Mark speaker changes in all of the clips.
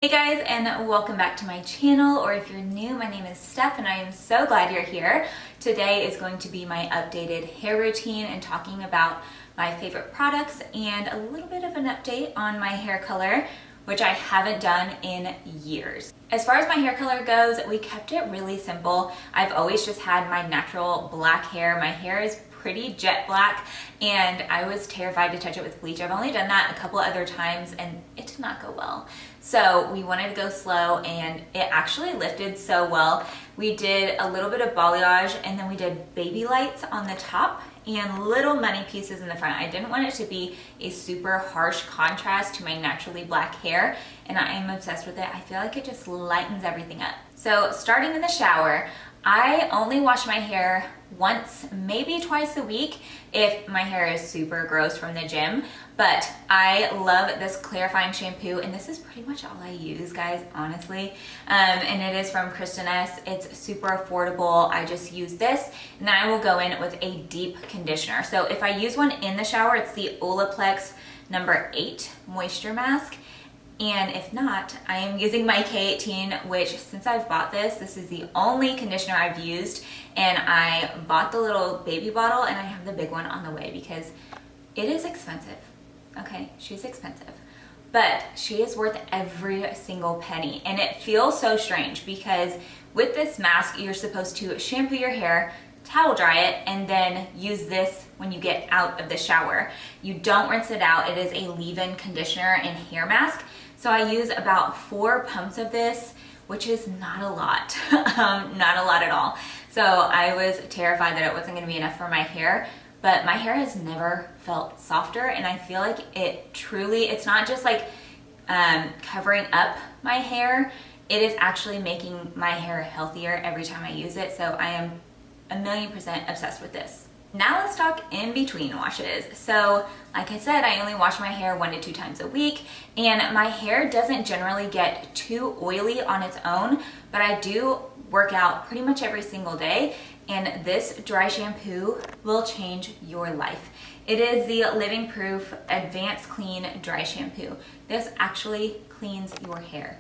Speaker 1: Hey guys, and welcome back to my channel, or if you're new, my name is Steph and I am so glad you're here. Today is going to be my updated hair routine and talking about my favorite products and a little bit of an update on my hair color, which I haven't done in years. As far as my hair color goes, we kept it really simple. I've always just had my natural black hair. My hair is pretty jet black and I was terrified to touch it with bleach. I've only done that a couple other times and it did not go well. So we wanted to go slow and it actually lifted so well. We did a little bit of balayage and then we did baby lights on the top and little money pieces in the front. I didn't want it to be a super harsh contrast to my naturally black hair, and I am obsessed with it. I feel like it just lightens everything up. So starting in the shower, I only wash my hair once, maybe twice a week if my hair is super gross from the gym. But I love this clarifying shampoo, and this is pretty much all I use, guys, honestly. And it is from Kristen S. It's super affordable. I just use this, and then I will go in with a deep conditioner. So if I use one in the shower, it's the Olaplex number 8 moisture mask. And if not, I am using my K18, which since I've bought this is the only conditioner I've used. And I bought the little baby bottle and I have the big one on the way because it is expensive. Okay, she's expensive, but she is worth every single penny. And it feels so strange because with this mask, you're supposed to shampoo your hair, towel dry it, and then use this when you get out of the shower. You don't rinse it out. It is a leave-in conditioner and hair mask. So I use about 4 pumps of this, which is not a lot, not a lot at all. So I was terrified that it wasn't gonna be enough for my hair, but my hair has never felt softer, and I feel like it truly, it's not just like covering up my hair, it is actually making my hair healthier every time I use it. So I am 1,000,000% obsessed with this. Now let's talk in between washes. So like I said, I only wash my hair 1 to 2 times a week, and my hair doesn't generally get too oily on its own, but I do work out pretty much every single day, and this dry shampoo will change your life. It is the Living Proof Advanced Clean Dry Shampoo. This actually cleans your hair.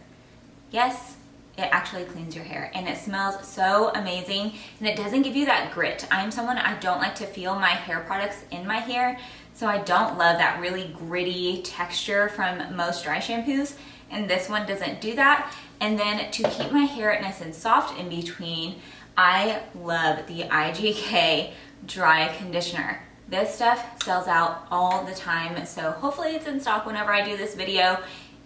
Speaker 1: Yes, it actually cleans your hair, and it smells so amazing, and it doesn't give you that grit. I'm someone, I don't like to feel my hair products in my hair, so I don't love that really gritty texture from most dry shampoos, and this one doesn't do that. And then to keep my hair nice and soft in between, I love the IGK dry conditioner. This stuff sells out all the time, so hopefully it's in stock whenever I do this video.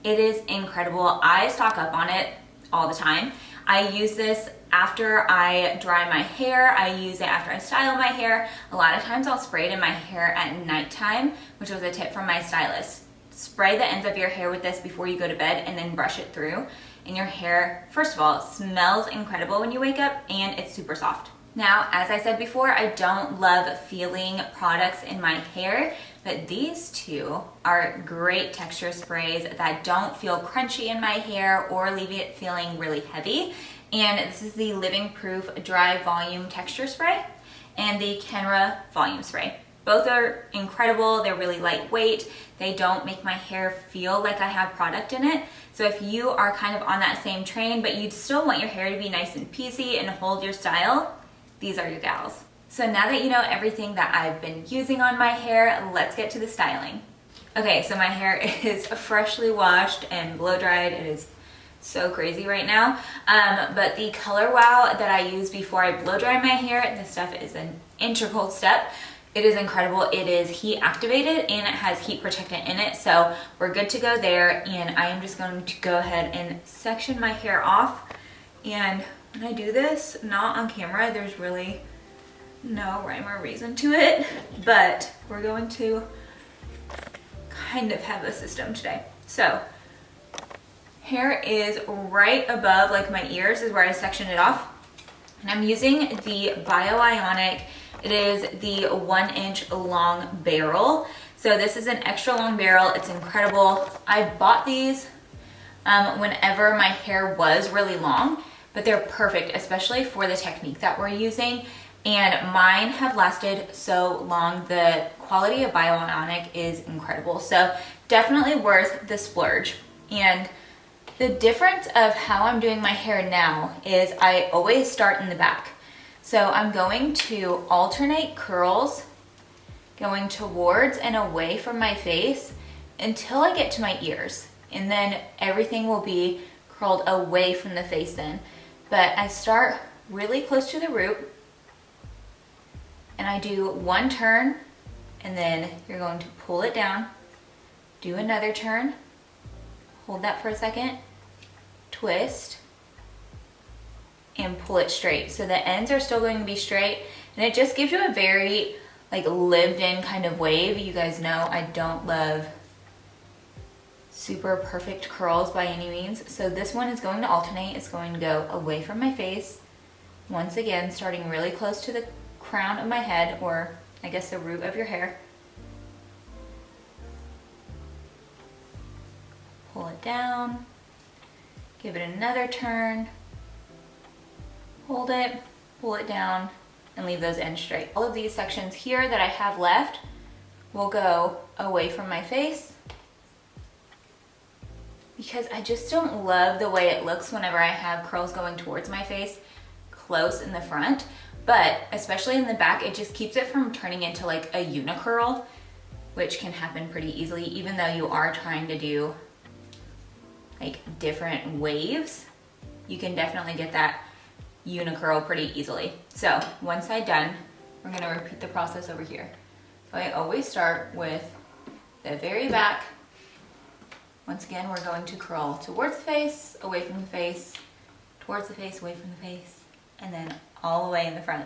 Speaker 1: It is incredible. I stock up on it all the time. I use this after I dry my hair. I use it after I style my hair. A lot of times I'll spray it in my hair at nighttime, which was a tip from my stylist. Spray the ends of your hair with this before you go to bed and then brush it through. And your hair, first of all, smells incredible when you wake up, and it's super soft. Now, as I said before, I don't love feeling products in my hair, but these two are great texture sprays that don't feel crunchy in my hair or leave it feeling really heavy. And this is the Living Proof Dry Volume Texture Spray and the Kenra Volume Spray. Both are incredible. They're really lightweight. They don't make my hair feel like I have product in it. So if you are kind of on that same train, but you still want your hair to be nice and peasy and hold your style, these are your gals. So now that you know everything that I've been using on my hair, let's get to the styling. Okay, so my hair is freshly washed and blow dried. It is so crazy right now. But the ColorWow that I use before I blow dry my hair, this stuff is an integral step. It is incredible. It is heat activated and it has heat protectant in it. So we're good to go there. And I am just going to go ahead and section my hair off. And when I do this, not on camera, there's really no rhyme or reason to it, but we're going to kind of have a system today. So hair is right above, like my ears is where I section it off. And I'm using the BioIonic. It is the 1-inch long barrel. So this is an extra long barrel. It's incredible. I bought these whenever my hair was really long, but they're perfect, especially for the technique that we're using. And mine have lasted so long. The quality of BioIonic is incredible. So definitely worth the splurge. And The difference of how I'm doing my hair now is I always start in the back. So I'm going to alternate curls going towards and away from my face until I get to my ears. And then everything will be curled away from the face then. But I start really close to the root and I do one turn, and then you're going to pull it down, do another turn, hold that for a second, twist, and pull it straight. So the ends are still going to be straight, and it just gives you a very like lived in kind of wave. You guys know I don't love super perfect curls by any means. So this one is going to alternate. It's going to go away from my face. Once again, starting really close to the crown of my head, or I guess the root of your hair. Pull it down, give it another turn, hold it, pull it down, and leave those ends straight. All of these sections here that I have left will go away from my face because I just don't love the way it looks whenever I have curls going towards my face close in the front, but especially in the back, it just keeps it from turning into like a unicurl, which can happen pretty easily, even though you are trying to do like different waves. You can definitely get that unicurl pretty easily. So one side done, we're gonna repeat the process over here. So I always start with the very back. Once again, we're going to curl towards the face, away from the face, towards the face, away from the face, and then all the way in the front.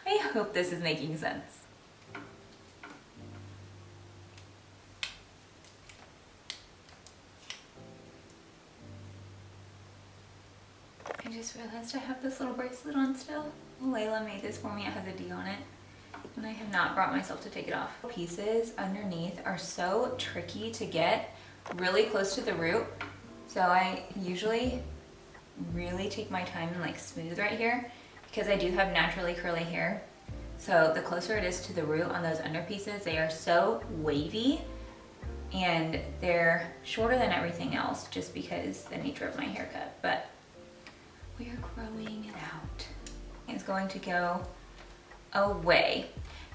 Speaker 1: I hope this is making sense. I just realized I have this little bracelet on still. Layla made this for me. It has a D on it, and I have not brought myself to take it off. Pieces underneath are so tricky to get really close to the root, so I usually really take my time and like smooth right here because I do have naturally curly hair. So the closer it is to the root on those under pieces, they are so wavy and they're shorter than everything else just because the nature of my haircut. But we are growing it out. It's going to go away.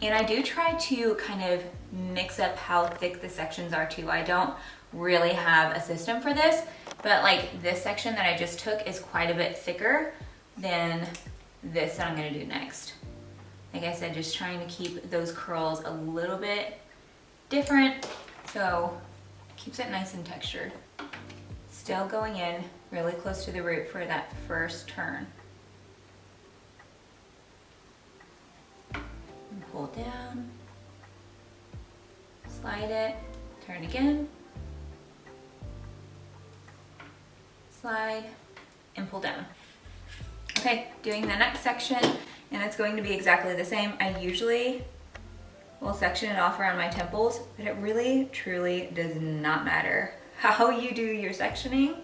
Speaker 1: And I do try to kind of mix up how thick the sections are too. I don't really have a system for this, but like this section that I just took is quite a bit thicker than this that I'm gonna do next. Like I said, just trying to keep those curls a little bit different so it keeps it nice and textured. Still going in really close to the root for that first turn. And pull down, slide it, turn again, slide, and pull down. Okay, doing the next section, and it's going to be exactly the same. I usually will section it off around my temples, but it really, truly does not matter how you do your sectioning.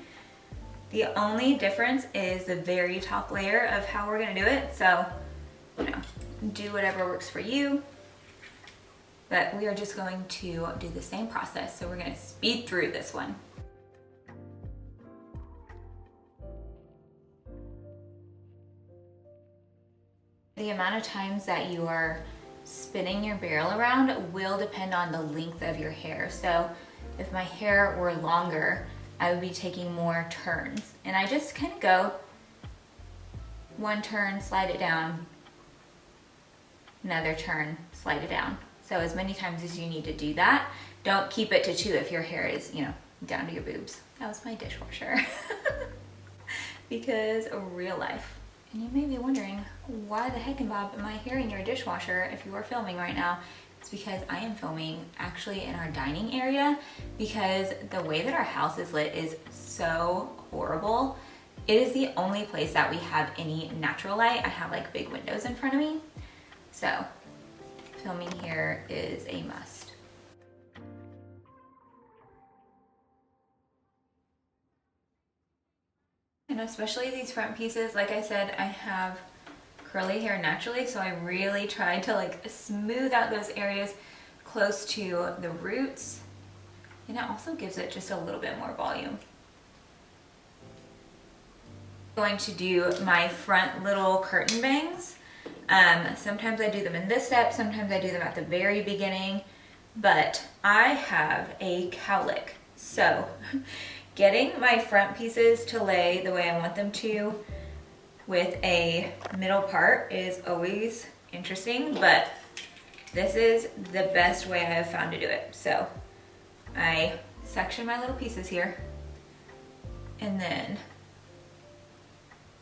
Speaker 1: The only difference is the very top layer of how we're gonna do it. So, you know, do whatever works for you. But we are just going to do the same process. So we're gonna speed through this one. The amount of times that you are spinning your barrel around will depend on the length of your hair. So if my hair were longer, I would be taking more turns. And I just kind of go one turn, slide it down, another turn, slide it down. So as many times as you need to do that. Don't keep it to 2 if your hair is, you know, down to your boobs. That was my dishwasher. Because real life. And you may be wondering, why the heck, Bob, am I here in your dishwasher if you are filming right now? It's because I am filming actually in our dining area because the way that our house is lit is so horrible. It is the only place that we have any natural light. I have like big windows in front of me. So filming here is a must. And especially these front pieces, like I said, I have curly hair naturally, so I really try to like smooth out those areas close to the roots, and it also gives it just a little bit more volume. Going to do my front little curtain bangs. Sometimes I do them in this step, sometimes I do them at the very beginning, but I have a cowlick. So getting my front pieces to lay the way I want them to with a middle part is always interesting, but this is the best way I have found to do it. So I section my little pieces here, and then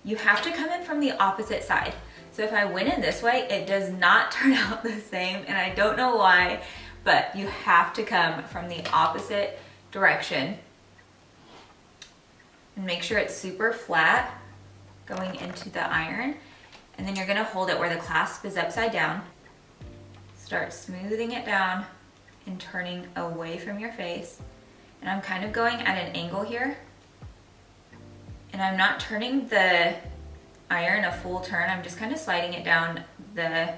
Speaker 1: you have to come in from the opposite side. So if I went in this way, it does not turn out the same, and I don't know why, but you have to come from the opposite direction and make sure it's super flat going into the iron. And then you're gonna hold it where the clasp is upside down. Start smoothing it down and turning away from your face. And I'm kind of going at an angle here. And I'm not turning the iron a full turn, I'm just kind of sliding it down the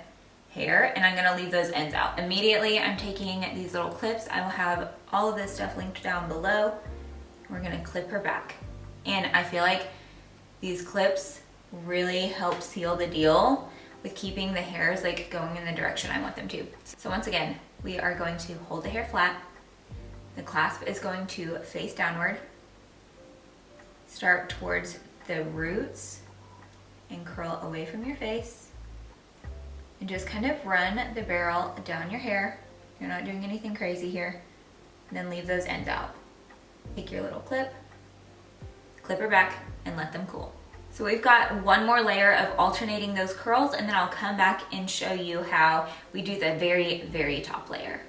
Speaker 1: hair, and I'm gonna leave those ends out. Immediately, I'm taking these little clips. I will have all of this stuff linked down below. We're gonna clip her back. And I feel like these clips really help seal the deal with keeping the hairs like going in the direction I want them to. So once again, we are going to hold the hair flat. The clasp is going to face downward. Start towards the roots and curl away from your face. And just kind of run the barrel down your hair. You're not doing anything crazy here. And then leave those ends out. Take your little clip, clip her back, and let them cool. So we've got one more layer of alternating those curls, and then I'll come back and show you how we do the very, very top layer.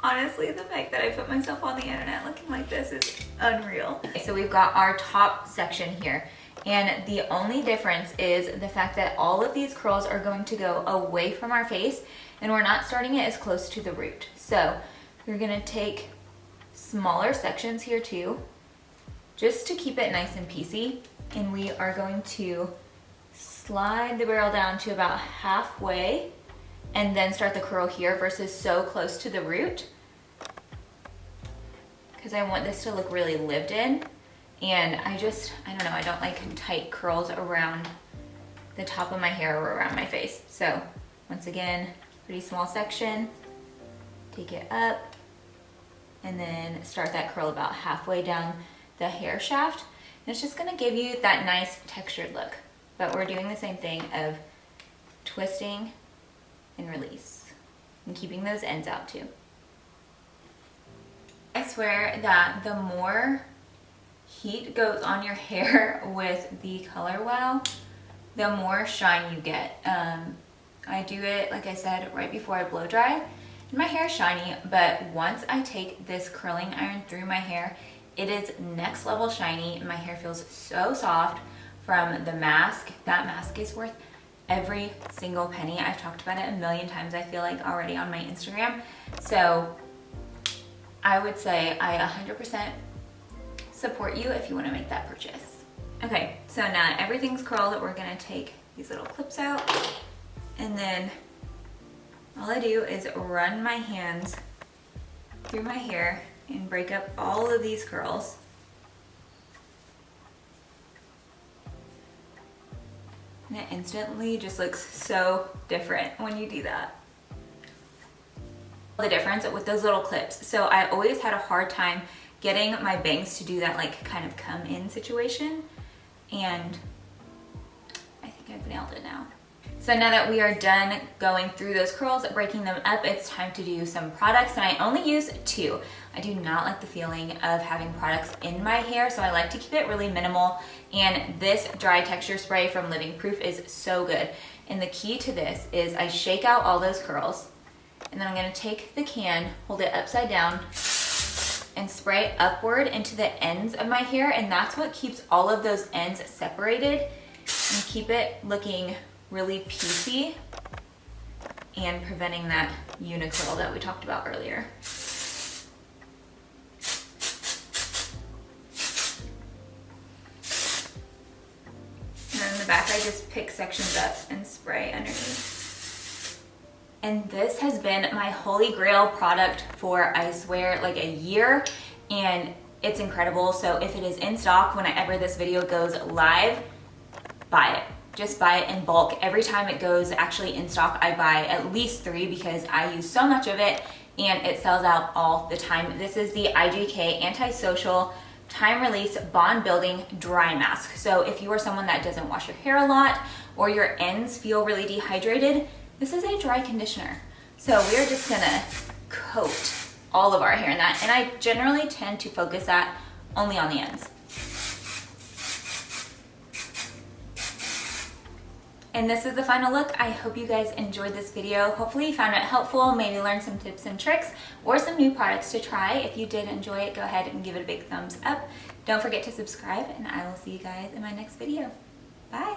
Speaker 1: Honestly, the fact that I put myself on the internet looking like this is unreal. So we've got our top section here, and the only difference is the fact that all of these curls are going to go away from our face, and we're not starting it as close to the root. So we're gonna take smaller sections here too, just to keep it nice and piecey, and we are going to slide the barrel down to about halfway and then start the curl here versus so close to the root, because I want this to look really lived in. And I don't know, I don't like tight curls around the top of my hair or around my face. So once again, pretty small section, take it up, and then start that curl about halfway down the hair shaft. And it's just gonna give you that nice textured look. But we're doing the same thing of twisting and release, and keeping those ends out too. I swear that the more heat goes on your hair with the ColorWow, the more shine you get. I do it, like I said, right before I blow dry, and my hair is shiny, but once I take this curling iron through my hair, it is next level shiny. My hair feels so soft from the mask. That mask is worth every single penny. I've talked about it a million times, I feel like, already on my Instagram. So I would say I 100% support you if you want to make that purchase. Okay, so now that everything's curled, we're gonna take these little clips out, and then all I do is run my hands through my hair and break up all of these curls. And it instantly just looks so different when you do that. The difference with those little clips. So I always had a hard time getting my bangs to do that like kind of come in situation, and I think I've nailed it now. So now that we are done going through those curls, breaking them up, it's time to do some products, and I only use 2. I do not like the feeling of having products in my hair, so I like to keep it really minimal, and this dry texture spray from Living Proof is so good. And the key to this is I shake out all those curls, and then I'm gonna take the can, hold it upside down, and spray upward into the ends of my hair, and that's what keeps all of those ends separated and keep it looking really piecey and preventing that unicurl that we talked about earlier. And then in the back, I just pick sections up and spray underneath. And this has been my holy grail product for, I swear, like a year, and It's incredible. So if it is in stock whenever this video goes live, buy it. Just buy it in bulk. Every time it goes actually in stock, I buy at least 3 because I use so much of it and it sells out all the time. This is the IGK Antisocial Time Release Bond Building Dry Mask. So if you are someone that doesn't wash your hair a lot or your ends feel really dehydrated, this is a dry conditioner. So we're just gonna coat all of our hair in that. And I generally tend to focus that only on the ends. And this is the final look. I hope you guys enjoyed this video. Hopefully you found it helpful, maybe learned some tips and tricks or some new products to try. If you did enjoy it, go ahead and give it a big thumbs up. Don't forget to subscribe, and I will see you guys in my next video. Bye.